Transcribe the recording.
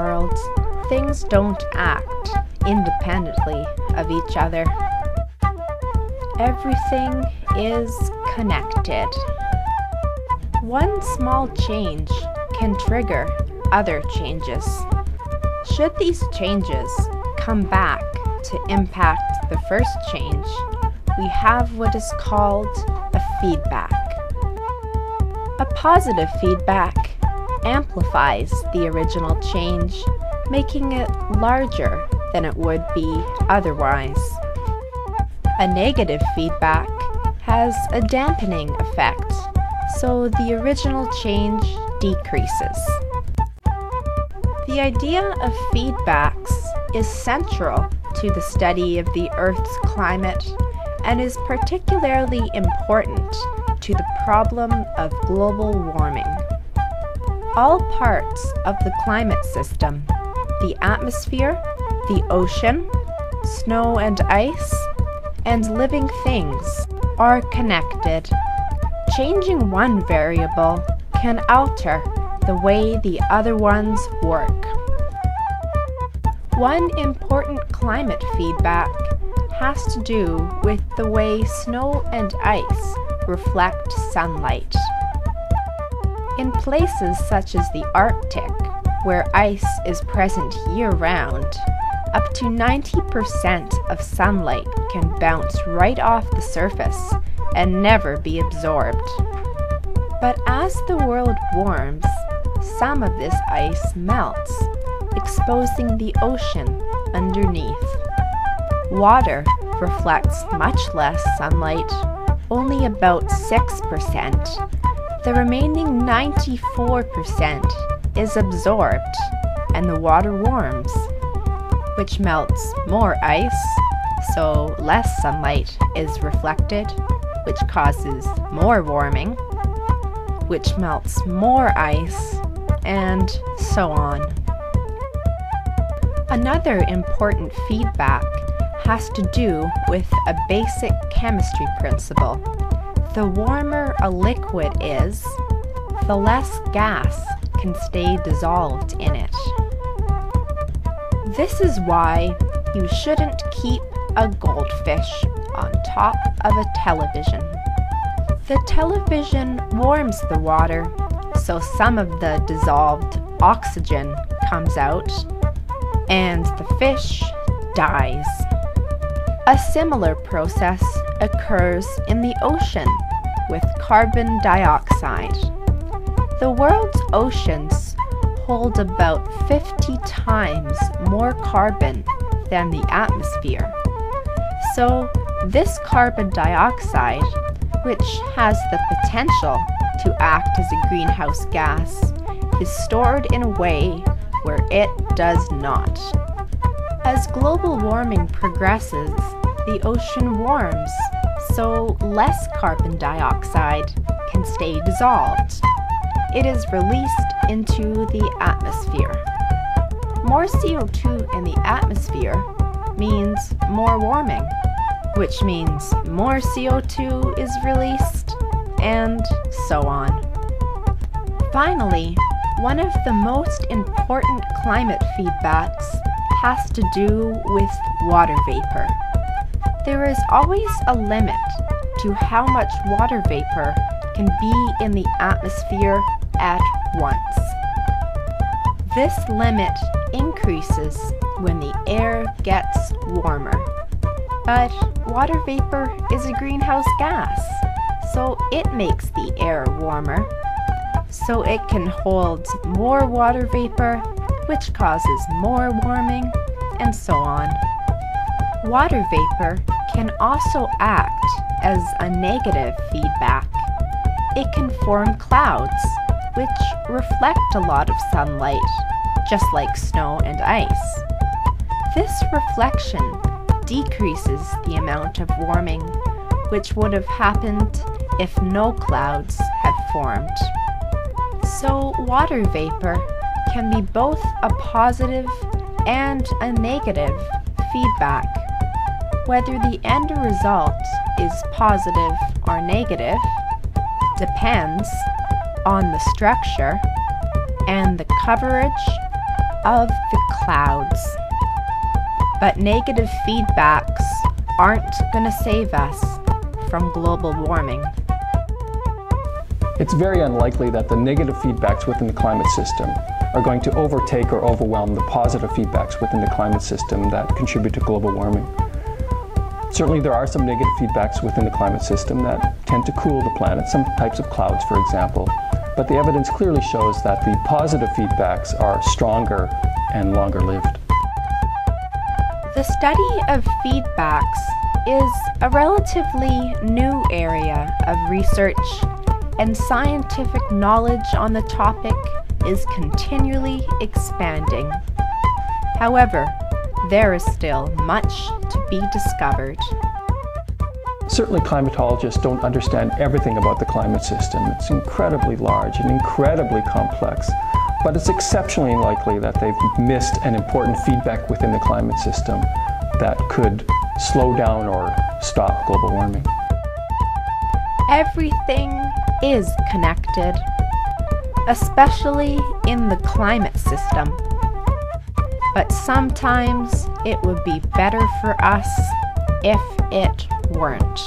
world, things don't act independently of each other. Everything is connected. One small change can trigger other changes. Should these changes come back to impact the first change, we have what is called a feedback. A positive feedback amplifies the original change, making it larger than it would be otherwise. A negative feedback has a dampening effect, so the original change decreases. The idea of feedbacks is central to the study of the Earth's climate and is particularly important to the problem of global warming. All parts of the climate system, the atmosphere, the ocean, snow and ice, and living things are connected. Changing one variable can alter the way the other ones work. One important climate feedback has to do with the way snow and ice reflect sunlight. In places such as the Arctic, where ice is present year-round, up to 90% of sunlight can bounce right off the surface and never be absorbed. But as the world warms, some of this ice melts, exposing the ocean underneath. Water reflects much less sunlight, only about 6%. The remaining 94% is absorbed, and the water warms, which melts more ice, so less sunlight is reflected, which causes more warming, which melts more ice, and so on. Another important feedback has to do with a basic chemistry principle. The warmer a liquid is, the less gas can stay dissolved in it. This is why you shouldn't keep a goldfish on top of a television. The television warms the water, so some of the dissolved oxygen comes out, and the fish dies. A similar process occurs in the ocean with carbon dioxide. The world's oceans hold about 50 times more carbon than the atmosphere. So this carbon dioxide, which has the potential to act as a greenhouse gas, is stored in a way where it does not. As global warming progresses, the ocean warms, so less carbon dioxide can stay dissolved. It is released into the atmosphere. More CO2 in the atmosphere means more warming, which means more CO2 is released, and so on. Finally, one of the most important climate feedbacks has to do with water vapor. There is always a limit to how much water vapor can be in the atmosphere at once. This limit increases when the air gets warmer. But water vapor is a greenhouse gas, so it makes the air warmer. So it can hold more water vapor, which causes more warming, and so on. Water vapor can also act as a negative feedback. It can form clouds, which reflect a lot of sunlight, just like snow and ice. This reflection decreases the amount of warming, which would have happened if no clouds had formed. So water vapor can be both a positive and a negative feedback. Whether the end result is positive or negative depends on the structure and the coverage of the clouds. But negative feedbacks aren't going to save us from global warming. It's very unlikely that the negative feedbacks within the climate system are going to overtake or overwhelm the positive feedbacks within the climate system that contribute to global warming. Certainly there are some negative feedbacks within the climate system that tend to cool the planet, some types of clouds, for example. But the evidence clearly shows that the positive feedbacks are stronger and longer lived. The study of feedbacks is a relatively new area of research, and scientific knowledge on the topic is continually expanding. However, there is still much to be discovered. Certainly climatologists don't understand everything about the climate system. It's incredibly large and incredibly complex, but it's exceptionally likely that they've missed an important feedback within the climate system that could slow down or stop global warming. Everything is connected, especially in the climate system. But sometimes it would be better for us if it weren't.